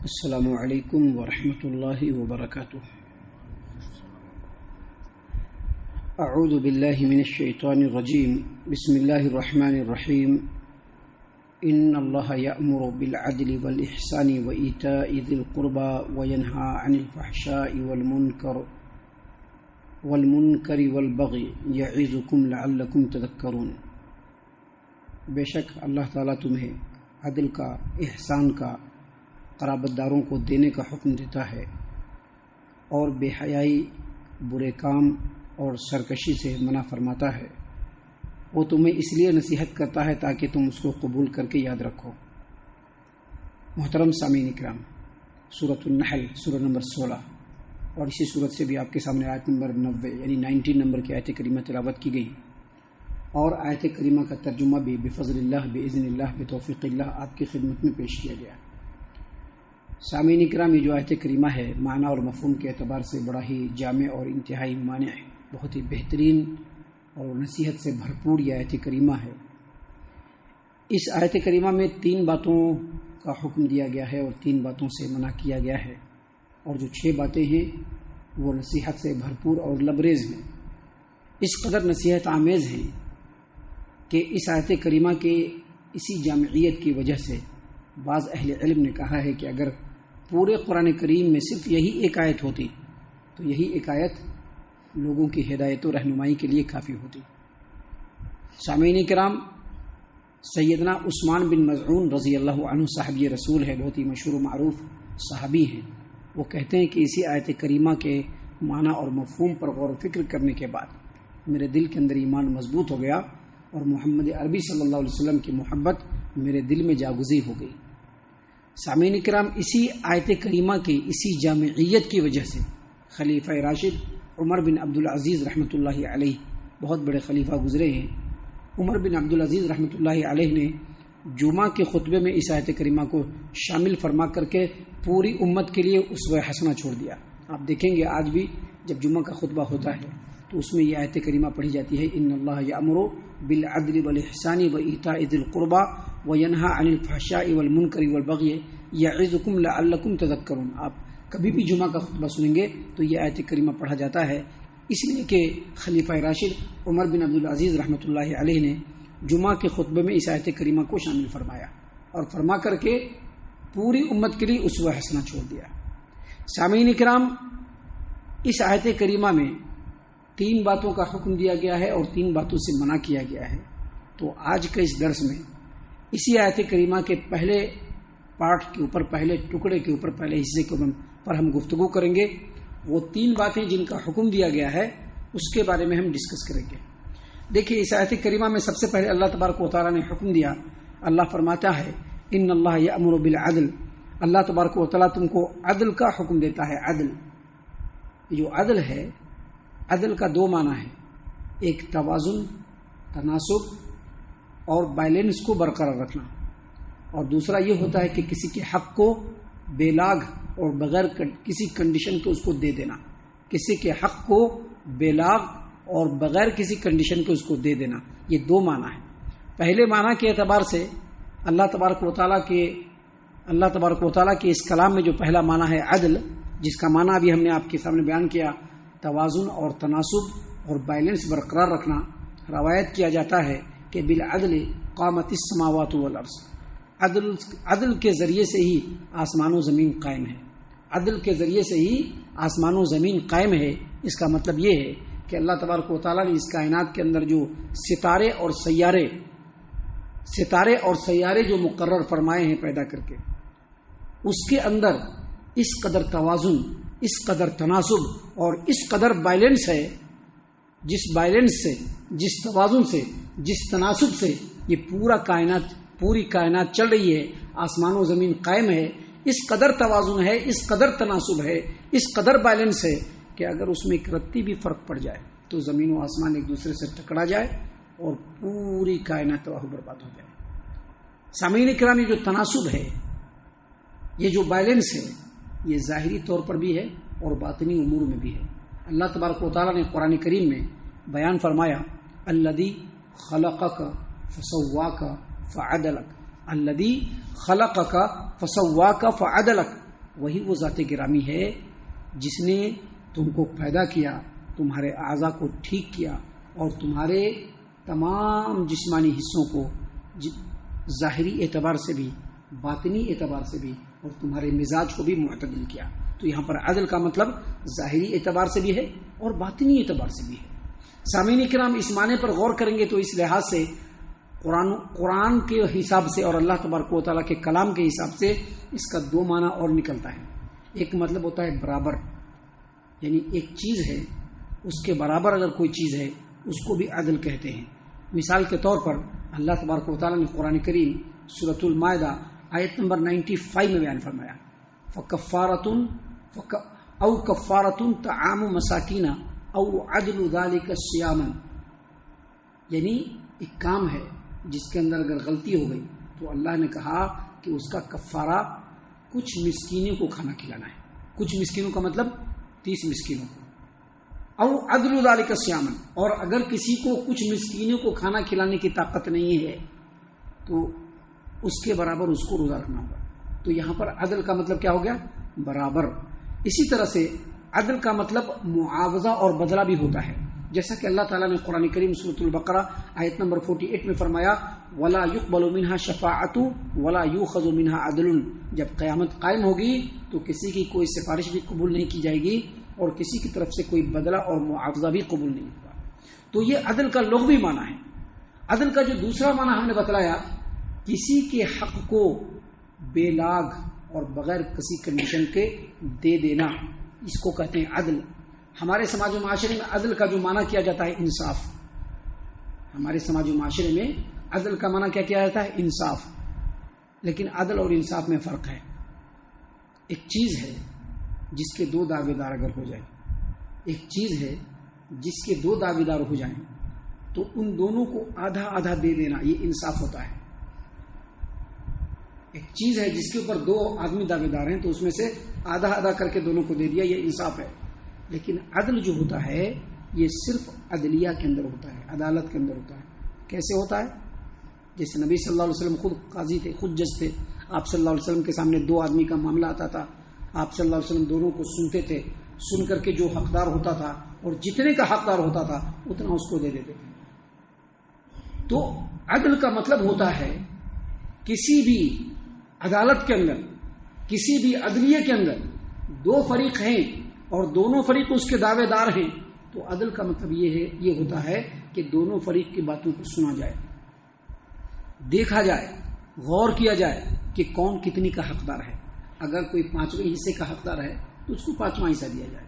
السلام علیکم ورحمۃ اللہ وبرکاتہ۔ اعوذ باللہ من الشیطان الرجیم، بسم اللہ الرحمن الرحیم۔ ان اللہ یأمر بالعدل والإحسان وإیتاء ذی القربى وینہی عن الفحشاء والمنکر والبغی یعظکم لعلکم تذکرون۔ بے شک اللہ تعالیٰ تمہیں عدل کا، احسان کا، قرابت داروں کو دینے کا حکم دیتا ہے، اور بے حیائی، برے کام اور سرکشی سے منع فرماتا ہے۔ وہ تمہیں اس لیے نصیحت کرتا ہے تاکہ تم اس کو قبول کر کے یاد رکھو۔ محترم سامعین اکرام، سورۃ النحل، سورہ نمبر 16، اور اسی سورت سے بھی آپ کے سامنے آیت نمبر 90 یعنی 19 نمبر کی آیت کریمہ تلاوت کی گئی، اور آیت کریمہ کا ترجمہ بھی بفضل اللہ، باذن اللہ، بتوفیق اللہ آپ کی خدمت میں پیش کیا گیا۔ سامعین اکرام، یہ جو آیت کریمہ ہے معنی اور مفہوم کے اعتبار سے بڑا ہی جامع اور انتہائی مانع ہے، بہت ہی بہترین اور نصیحت سے بھرپور یہ آیت کریمہ ہے۔ اس آیت کریمہ میں 3 باتوں کا حکم دیا گیا ہے اور 3 باتوں سے منع کیا گیا ہے، اور جو 6 باتیں ہیں وہ نصیحت سے بھرپور اور لبریز ہیں۔ اس قدر نصیحت آمیز ہیں کہ اس آیت کریمہ کے اسی جامعیت کی وجہ سے بعض اہل علم نے کہا ہے کہ اگر پورے قرآن کریم میں صرف یہی ایک آیت ہوتی تو یہی ایک آیت لوگوں کی ہدایت و رہنمائی کے لیے کافی ہوتی۔ سامعین کرام، سیدنا عثمان بن مظعون رضی اللہ عنہ صحابی رسول ہے، بہت ہی مشہور و معروف صحابی ہیں۔ وہ کہتے ہیں کہ اسی آیت کریمہ کے معنی اور مفہوم پر غور و فکر کرنے کے بعد میرے دل کے اندر ایمان مضبوط ہو گیا، اور محمد عربی صلی اللہ علیہ وسلم کی محبت میرے دل میں جاگزی ہو گئی۔ سامعین کرام، اسی آیت کریمہ کی اسی جامعیت کی وجہ سے خلیفہ راشد عمر بن عبدالعزیز رحمۃ اللہ علیہ، بہت بڑے خلیفہ گزرے ہیں، عمر بن عبدالعزیز رحمۃ اللہ علیہ نے جمعہ کے خطبے میں اس آیت کریمہ کو شامل فرما کر کے پوری امت کے لیے اسوہ حسنہ چھوڑ دیا۔ آپ دیکھیں گے آج بھی جب جمعہ کا خطبہ ہوتا ہے تو اس میں یہ آیت کریمہ پڑھی جاتی ہے، ان اللہ یأمر بالعدل والإحسان وإیتاء ذی القربى وینہی عن الفحشاء والمنکر والبغی یعظکم لعلکم تذکرون۔ آپ کبھی بھی جمعہ کا خطبہ سنیں گے تو یہ آیت کریمہ پڑھا جاتا ہے، اس لیے کہ خلیفہ راشد عمر بن عبدالعزیز رحمۃ اللہ علیہ نے جمعہ کے خطبے میں اس آیت کریمہ کو شامل فرمایا، اور فرما کر کے پوری امت کے لیے اسوہ حسنہ چھوڑ دیا۔ سامعین کرام، اس آیت کریمہ میں 3 باتوں کا حکم دیا گیا ہے اور 3 باتوں سے منع کیا گیا ہے۔ تو آج کے اس درس میں اسی آیت کریمہ کے پہلے پارٹ کے اوپر، پہلے ٹکڑے کے اوپر، پہلے حصے کے پر ہم گفتگو کریں گے۔ وہ 3 باتیں جن کا حکم دیا گیا ہے اس کے بارے میں ہم ڈسکس کریں گے۔ دیکھیے، اس آیت کریمہ میں سب سے پہلے اللہ تبارک و تعالیٰ نے حکم دیا۔ اللہ فرماتا ہے ان اللہ یأمر بالعدل، اللہ تبارک و تعالیٰ تم کو عدل کا حکم دیتا ہے۔ عدل، جو عدل ہے، عدل کا 2 معنی ہے، ایک توازن، تناسب اور بیلنس کو برقرار رکھنا، اور دوسرا یہ ہوتا ہے کہ کسی کے حق کو بے لاگ اور بغیر کسی کنڈیشن کے اس کو دے دینا، کسی کے حق کو بے لاگ اور بغیر کسی کنڈیشن کے اس کو دے دینا۔ یہ 2 معنی ہیں۔ پہلے معنی کے اعتبار سے اللہ تبارک و تعالیٰ کے اس کلام میں جو پہلا معنی ہے عدل، جس کا معنی ابھی ہم نے آپ کے سامنے بیان کیا، توازن اور تناسب اور بیلنس برقرار رکھنا، روایت کیا جاتا ہے کہ بالعدل قامت السماوات والارض، عدل کے ذریعے سے ہی آسمان و زمین قائم ہے۔ عدل کے ذریعے سے ہی آسمان و زمین قائم ہے۔ اس کا مطلب یہ ہے کہ اللہ تبارک و تعالیٰ نے اس کائنات کے اندر جو ستارے اور سیارے جو مقرر فرمائے ہیں پیدا کر کے، اس کے اندر اس قدر توازن، اس قدر تناسب اور اس قدر بیلنس ہے، جس بیلنس سے، جس توازن سے، جس تناسب سے یہ پوری کائنات چل رہی ہے، آسمان و زمین قائم ہے، اس قدر توازن ہے، اس قدر تناسب ہے، اس قدر بیلنس ہے کہ اگر اس میں ایک رتی بھی فرق پڑ جائے تو زمین و آسمان ایک دوسرے سے ٹکرا جائے اور پوری کائنات تباہ و برباد ہو جائے۔ سامعین کرام، یہ جو تناسب ہے، یہ جو بیلنس ہے، یہ ظاہری طور پر بھی ہے اور باطنی امور میں بھی ہے۔ اللہ تبارک و تعالیٰ نے قرآن کریم میں بیان فرمایا، الذی خلقک فسواک فعدلک، الذی خلقک فسواک فعدلک، وہی وہ ذات گرامی ہے جس نے تم کو پیدا کیا، تمہارے اعضاء کو ٹھیک کیا اور تمہارے تمام جسمانی حصوں کو ظاہری اعتبار سے بھی باطنی اعتبار سے بھی اور تمہارے مزاج کو بھی معتدل کیا۔ تو یہاں پر عدل کا مطلب ظاہری اعتبار سے بھی ہے اور باطنی اعتبار سے بھی ہے۔ سامعین کرام، اس معنی پر غور کریں گے تو اس لحاظ سے قرآن کے حساب سے اور اللہ تبارک و تعالیٰ کے کلام کے حساب سے اس کا دو معنی اور نکلتا ہے۔ ایک مطلب ہوتا ہے برابر، یعنی ایک چیز ہے اس کے برابر اگر کوئی چیز ہے اس کو بھی عدل کہتے ہیں۔ مثال کے طور پر اللہ تبارک و تعالیٰ نے قرآن کریم سورۃ المائدہ آیت نمبر 95 میں بیان فرمایا، او کفارۃ طعام مساکین او عدل ذلک صیاما، یعنی ایک کام ہے جس کے اندر اگر غلطی ہو گئی تو اللہ نے کہا کہ اس کا کفارہ کچھ مسکینوں کو کھانا کھلانا ہے۔ کچھ مسکینوں کا مطلب 30 مسکینوں کو، او عدل ذلک صیاما، اور اگر کسی کو کچھ مسکینوں کو کھانا کھلانے کی طاقت نہیں ہے تو اس کے برابر اس کو روزہ رکھنا ہوگا۔ تو یہاں پر عدل کا مطلب کیا ہو گیا؟ برابر۔ اسی طرح سے عدل کا مطلب معاوضہ اور بدلہ بھی ہوتا ہے، جیسا کہ اللہ تعالیٰ نے قرآن کریم سورۃ البقرہ آیت نمبر 48 میں فرمایا، وَلَا يُقْبَلُ مِنْهَا شَفَاعَةٌ وَلَا يُؤْخَذُ مِنْهَا عَدْلٌ، جب قیامت قائم ہوگی تو کسی کی کوئی سفارش بھی قبول نہیں کی جائے گی اور کسی کی طرف سے کوئی بدلہ اور معاوضہ بھی قبول نہیں ہوگا۔ تو یہ عدل کا لغوی معنی ہے۔ عدل کا جو دوسرا معنی ہم نے بتلایا، کسی کے حق کو بے لاگ اور بغیر کسی کنڈیشن کے دے دینا، اس کو کہتے ہیں عدل۔ ہمارے سماج و معاشرے میں عدل کا جو معنی کیا جاتا ہے انصاف۔ ہمارے سماج و معاشرے میں عدل کا معنی کیا کیا جاتا ہے؟ انصاف۔ لیکن عدل اور انصاف میں فرق ہے۔ ایک چیز ہے جس کے دو دعوے دار اگر ہو جائیں، ایک چیز ہے جس کے دو دعوے دار ہو جائیں تو ان دونوں کو آدھا آدھا دے دینا، یہ انصاف ہوتا ہے۔ ایک چیز ہے جس کے اوپر دو آدمی دعوے دار ہیں تو اس میں سے آدھا آدھا کر کے دونوں کو دے دیا، یہ انصاف ہے۔ لیکن عدل جو ہوتا ہے یہ صرف عدلیہ کے اندر ہوتا ہے، عدالت کے اندر ہوتا ہے۔ کیسے ہوتا ہے؟ جیسے نبی صلی اللہ علیہ وسلم خود قاضی تھے، خود جج تھے۔ آپ صلی اللہ علیہ وسلم کے سامنے دو آدمی کا معاملہ آتا تھا، آپ صلی اللہ علیہ وسلم دونوں کو سنتے تھے، سن کر کے جو حقدار ہوتا تھا اور جتنے کا حقدار ہوتا تھا اتنا اس کو دے دیتے تھے۔ تو عدل کا مطلب ہوتا ہے کسی بھی عدالت کے اندر، کسی بھی عدلیہ کے اندر دو فریق ہیں اور دونوں فریق اس کے دعوے دار ہیں تو عدل کا مطلب یہ ہوتا ہے کہ دونوں فریق کی باتوں کو سنا جائے، دیکھا جائے، غور کیا جائے کہ کون کتنی کا حقدار ہے۔ اگر کوئی 5ویں حصے کا حقدار ہے تو اس کو 5واں حصہ دیا جائے،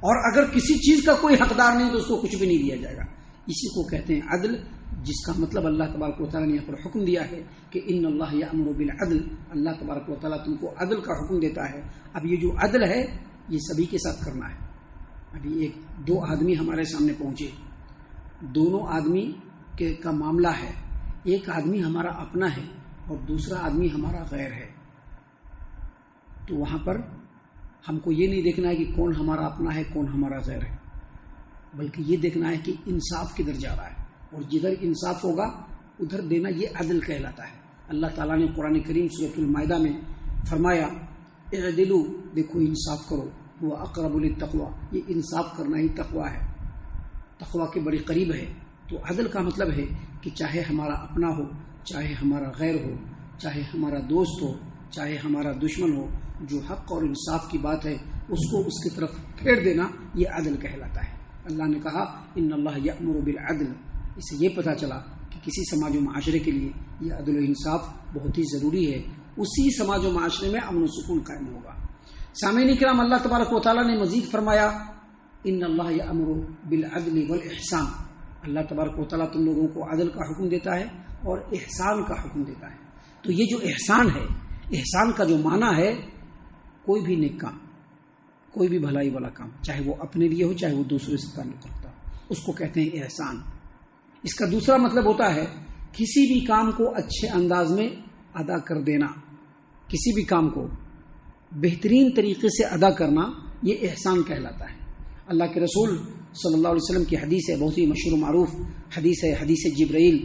اور اگر کسی چیز کا کوئی حقدار نہیں تو اس کو کچھ بھی نہیں دیا جائے گا۔ اسی کو کہتے ہیں عدل، جس کا مطلب اللہ تبارک و تعالیٰ نے یہاں پر حکم دیا ہے کہ ان اللہ یأمر بالعدل، اللہ تبارک و تعالیٰ تم کو عدل کا حکم دیتا ہے۔ اب یہ جو عدل ہے یہ سبھی کے ساتھ کرنا ہے۔ ابھی دو آدمی ہمارے سامنے پہنچے، دونوں آدمی کا معاملہ ہے، ایک آدمی ہمارا اپنا ہے اور دوسرا آدمی ہمارا غیر ہے، تو وہاں پر ہم کو یہ نہیں دیکھنا ہے کہ کون ہمارا اپنا ہے کون ہمارا غیر ہے، بلکہ یہ دیکھنا ہے کہ انصاف کدھر جا رہا ہے، اور جدھر انصاف ہوگا ادھر دینا، یہ عدل کہلاتا ہے۔ اللہ تعالیٰ نے قرآن کریم سورۃ المائدہ میں فرمایا، اعدلوا، دیکھو انصاف کرو، وہ اقرب للتقوی، یہ انصاف کرنا ہی تقوی ہے، تقوی کے بڑی قریب ہے۔ تو عدل کا مطلب ہے کہ چاہے ہمارا اپنا ہو، چاہے ہمارا غیر ہو، چاہے ہمارا دوست ہو، چاہے ہمارا دشمن ہو، جو حق اور انصاف کی بات ہے اس کو اس کی طرف پھیر دینا، یہ عدل کہلاتا ہے۔ اللہ نے کہا ان اللہ یأمر بالعدل، اس سے یہ پتہ چلا کہ کسی سماج و معاشرے کے لیے یہ عدل و انصاف بہت ہی ضروری ہے، اسی سماج و معاشرے میں امن و سکون قائم ہوگا۔ سامعین کرام، اللہ تبارک و تعالیٰ نے مزید فرمایا ان اللہ یأمر بالعدل والاحسان، اللہ تبارک و تعالیٰ تم لوگوں کو عدل کا حکم دیتا ہے اور احسان کا حکم دیتا ہے۔ تو یہ جو احسان ہے، احسان کا جو معنی ہے کوئی بھی نیک کام، کوئی بھی بھلائی والا کام، چاہے وہ اپنے لیے ہو چاہے وہ دوسرے سے تعلق رکھتا ہو، اس کو کہتے ہیں احسان۔ اس کا دوسرا مطلب ہوتا ہے کسی بھی کام کو اچھے انداز میں ادا کر دینا، کسی بھی کام کو بہترین طریقے سے ادا کرنا، یہ احسان کہلاتا ہے۔ اللہ کے رسول صلی اللہ علیہ وسلم کی حدیث ہے، بہت ہی مشہور و معروف حدیث ہے، حدیث جبرائیل۔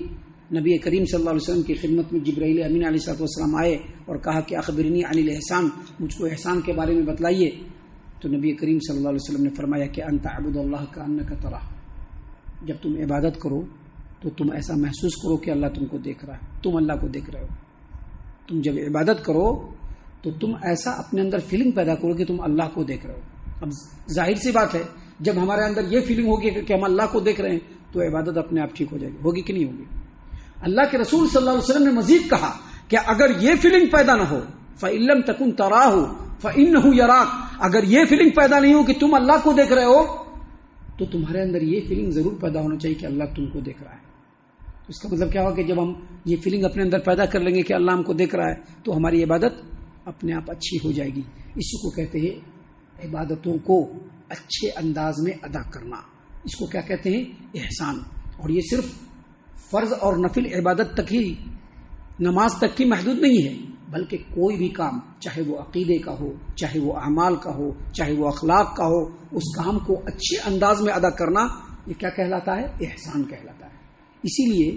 نبی کریم صلی اللہ علیہ وسلم کی خدمت میں جبرائیل امین علیہ السلام آئے اور کہا کہ اخبرنی عن الاحسان، مجھ کو احسان کے بارے میں بتلائیے، تو نبی کریم صلی اللہ علیہ وسلم نے فرمایا کہ ان تعبد اللہ کأنک تراہ، جب تم عبادت کرو تو تم ایسا محسوس کرو کہ اللہ تم کو دیکھ رہا ہے، تم اللہ کو دیکھ رہے ہو۔ تم جب عبادت کرو تو تم ایسا اپنے اندر فیلنگ پیدا کرو کہ تم اللہ کو دیکھ رہے ہو۔ اب ظاہر سی بات ہے، جب ہمارے اندر یہ فیلنگ ہوگی کہ ہم اللہ کو دیکھ رہے ہیں تو عبادت اپنے آپ ٹھیک ہو جائے گی، ہوگی کہ نہیں ہوگی؟ اللہ کے رسول صلی اللہ علیہ وسلم نے مزید کہا کہ اگر یہ فیلنگ پیدا نہ ہو فَإِن لَّمْ تَكُن تَرَاهُ فَإِنَّهُ يَرَاكَ، اگر یہ فیلنگ پیدا نہیں ہو کہ تم اللہ کو دیکھ رہے ہو تو تمہارے اندر یہ فیلنگ ضرور پیدا ہونا چاہیے کہ اللہ تم کو دیکھ رہا ہے۔ اس کا مطلب کیا ہوگا کہ جب ہم یہ فیلنگ اپنے اندر پیدا کر لیں گے کہ اللہ ہم کو دیکھ رہا ہے تو ہماری عبادت اپنے آپ اچھی ہو جائے گی۔ اسی کو کہتے ہیں عبادتوں کو اچھے انداز میں ادا کرنا، اس کو کیا کہتے ہیں؟ احسان۔ اور یہ صرف فرض اور نفل عبادت تک ہی، نماز تک ہی محدود نہیں ہے، بلکہ کوئی بھی کام، چاہے وہ عقیدے کا ہو، چاہے وہ اعمال کا ہو، چاہے وہ اخلاق کا ہو، اس کام کو اچھے انداز میں ادا کرنا یہ کیا کہلاتا ہے؟ احسان کہلاتا ہے۔ اسی لیے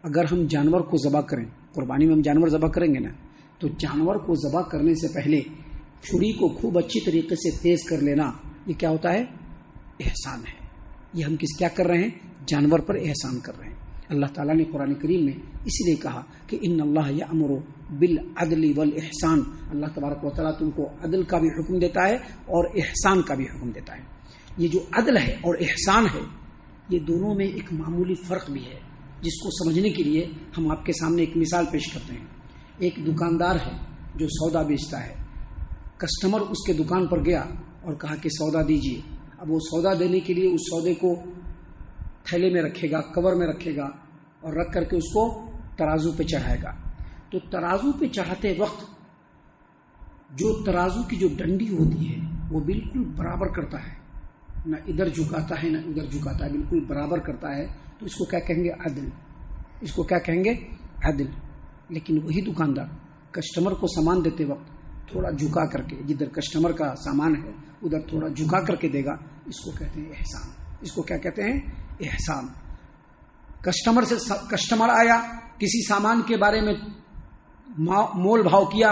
اگر ہم جانور کو ذبح کریں، قربانی میں ہم جانور ذبح کریں گے نا، تو جانور کو ذبح کرنے سے پہلے چھری کو خوب اچھی طریقے سے تیز کر لینا، یہ کیا ہوتا ہے؟ احسان ہے۔ یہ ہم کیا کر رہے ہیں؟ جانور پر احسان کر رہے ہیں۔ اللہ تعالیٰ نے قرآن کریم میں اسی لیے کہا کہ ان اللہ یأمر بالعدل والاحسان، اللہ تبارک و تعالیٰ تم کو عدل کا بھی حکم دیتا ہے اور احسان کا بھی حکم دیتا ہے۔ یہ جو عدل ہے اور احسان ہے، یہ دونوں میں ایک معمولی فرق بھی ہے، جس کو سمجھنے کے لیے ہم آپ کے سامنے ایک مثال پیش کرتے ہیں۔ ایک دکاندار ہے جو سودا بیچتا ہے، کسٹمر اس کے دکان پر گیا اور کہا کہ سودا دیجیے۔ اب وہ سودا دینے کے لیے اس سودے کو تھیلے میں رکھے گا، کور میں رکھے گا اور رکھ کر کے اس کو ترازو پہ چڑھائے گا۔ تو ترازو پہ چڑھاتے وقت جو ترازو کی جو ڈنڈی ہوتی ہے وہ بالکل برابر کرتا ہے، نہ ادھر جھکاتا ہے نہ ادھر جھکاتا ہے، بالکل برابر کرتا ہے، تو اس کو کیا کہیں گے؟ عدل۔ اس کو کیا کہیں گے؟ عدل۔ لیکن وہی دکاندار کسٹمر کو سامان دیتے وقت تھوڑا جھکا کر کے، جدھر کسٹمر کا سامان ہے ادھر تھوڑا جھکا کر کے دے گا، اس کو کہتے ہیں احسان۔ اس کو کیا کہتے ہیں؟ احسان۔ کسٹمر آیا، کسی سامان کے بارے میں مول بھاؤ کیا،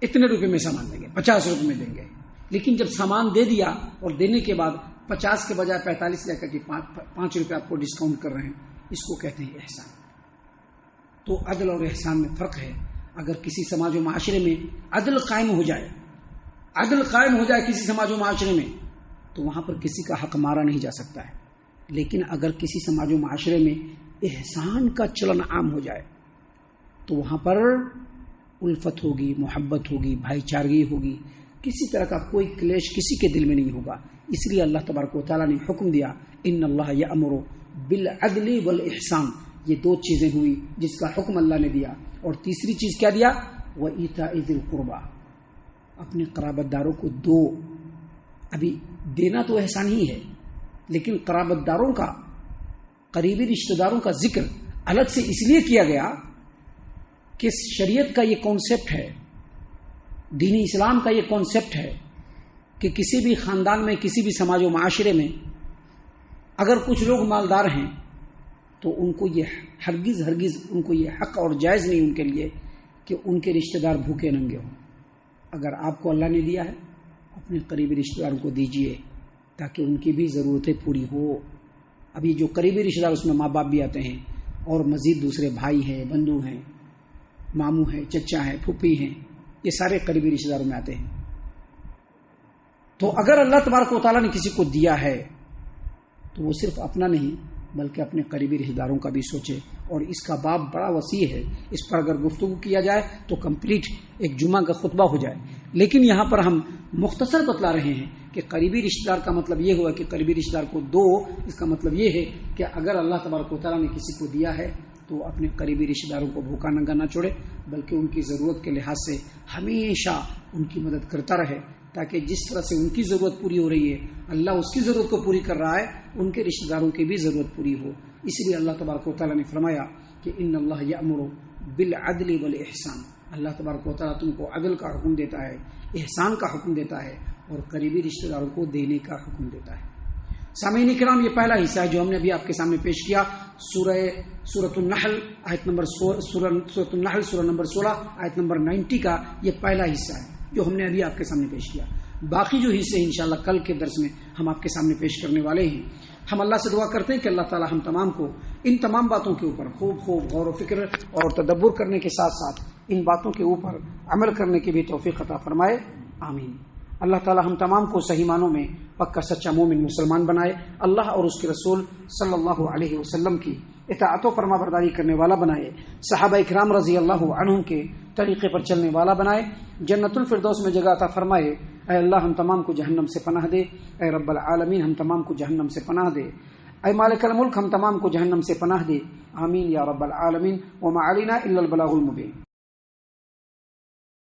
اتنے روپے میں سامان دیں گے، 50 روپے میں دیں گے، لیکن جب سامان دے دیا اور دینے کے بعد 50 کے بجائے 45 لے کر کے 5 روپے آپ کو ڈسکاؤنٹ کر رہے ہیں، اس کو کہتے ہیں احسان۔ تو عدل اور احسان میں فرق ہے۔ اگر کسی سماج و معاشرے میں عدل قائم ہو جائے کسی سماج و معاشرے میں، تو وہاں پر کسی کا حق مارا نہیں جا سکتا ہے۔ لیکن اگر کسی سماج و معاشرے میں احسان کا چلن عام ہو جائے تو وہاں پر الفت ہوگی، محبت ہوگی، بھائی چارگی ہوگی، کسی طرح کا کوئی کلیش کسی کے دل میں نہیں ہوگا۔ اس لیے اللہ تبارک و تعالیٰ نے حکم دیا ان اللہ یأمر بالعدل والاحسان۔ یہ 2 چیزیں ہوئی جس کا حکم اللہ نے دیا، اور تیسری چیز کیا دیا؟ وَإِيتَاءِ ذِي الْقُرْبَى، اپنے قرابت داروں کو دو۔ ابھی دینا تو احسان ہی ہے، لیکن قرابت داروں کا، قریبی رشتہ داروں کا ذکر الگ سے اس لیے کیا گیا کہ شریعت کا یہ کانسیپٹ ہے، دین اسلام کا یہ کانسیپٹ ہے کہ کسی بھی خاندان میں، کسی بھی سماج و معاشرے میں اگر کچھ لوگ مالدار ہیں تو ان کو یہ ہرگز ان کو یہ حق اور جائز نہیں ان کے لیے کہ ان کے رشتہ دار بھوکے ننگے ہوں۔ اگر آپ کو اللہ نے دیا ہے، اپنے قریبی رشتہ داروں کو دیجیے تاکہ ان کی بھی ضرورتیں پوری ہو۔ ابھی جو قریبی رشتہ دار اس میں ماں باپ بھی آتے ہیں اور مزید دوسرے بھائی ہیں، بندو ہیں، ماموں ہیں، چچا ہیں، پھوپھی ہیں، یہ سارے قریبی رشتہ داروں میں آتے ہیں۔ تو اگر اللہ تبارک و تعالیٰ نے کسی کو دیا ہے تو وہ صرف اپنا نہیں بلکہ اپنے قریبی رشتہ داروں کا بھی سوچے، اور اس کا باب بڑا وسیع ہے، اس پر اگر گفتگو کیا جائے تو کمپلیٹ ایک جمعہ کا خطبہ ہو جائے، لیکن یہاں پر ہم مختصر بتلا رہے ہیں کہ قریبی رشتہ دار کا مطلب یہ ہوا کہ قریبی رشتہ دار کو دو۔ اس کا مطلب یہ ہے کہ اگر اللہ تبارک و تعالیٰ نے کسی کو دیا ہے تو اپنے قریبی رشتہ داروں کو بھوکا ننگا نہ چھوڑے، بلکہ ان کی ضرورت کے لحاظ سے ہمیشہ ان کی مدد کرتا رہے، تاکہ جس طرح سے ان کی ضرورت پوری ہو رہی ہے، اللہ اس کی ضرورت کو پوری کر رہا ہے، ان کے رشتہ داروں کی بھی ضرورت پوری ہو۔ اس لیے اللہ تبارک و تعالیٰ نے فرمایا کہ ان اللہ یأمر بالعدل والاحسان، اللہ تبارک و تعالیٰ تم کو عدل کا حکم دیتا ہے، احسان کا حکم دیتا ہے، اور قریبی رشتہ داروں کو دینے کا حکم دیتا ہے۔ سامعین کرام، یہ پہلا حصہ ہے جو ہم نے ابھی آپ کے سامنے پیش کیا، سورۃ النحل سورہ نمبر 16 آیت نمبر 90 کا یہ پہلا حصہ ہے جو ہم نے ابھی آپ کے سامنے پیش کیا۔ باقی جو حصے انشاءاللہ کل کے درس میں ہم آپ کے سامنے پیش کرنے والے ہیں۔ ہم اللہ سے دعا کرتے ہیں کہ اللہ تعالی ہم تمام کو ان تمام باتوں کے اوپر خوب غور و فکر اور تدبر کرنے کے ساتھ ساتھ ان باتوں کے اوپر عمل کرنے کی بھی توفیق عطا فرمائے، آمین۔ اللہ تعالی ہم تمام کو صحیح معنوں میں پکا سچا مومن مسلمان بنائے، اللہ اور اس کے رسول صلی اللہ علیہ وسلم کی اطاعت و فرما برداری کرنے والا بنائے، صحابہ اکرام رضی اللہ عنہم کے طریقے پر چلنے والا بنائے، جنت الفردوس میں جگہ عطا فرمائے۔ اے اللہ ہم تمام کو جہنم سے پناہ دے، اے رب العالمین ہم تمام کو جہنم سے پناہ دے، اے مالک الملک ہم تمام کو جہنم سے پناہ دے، آمین یا رب العالمین۔ وما علینا الا البلاغ المبین۔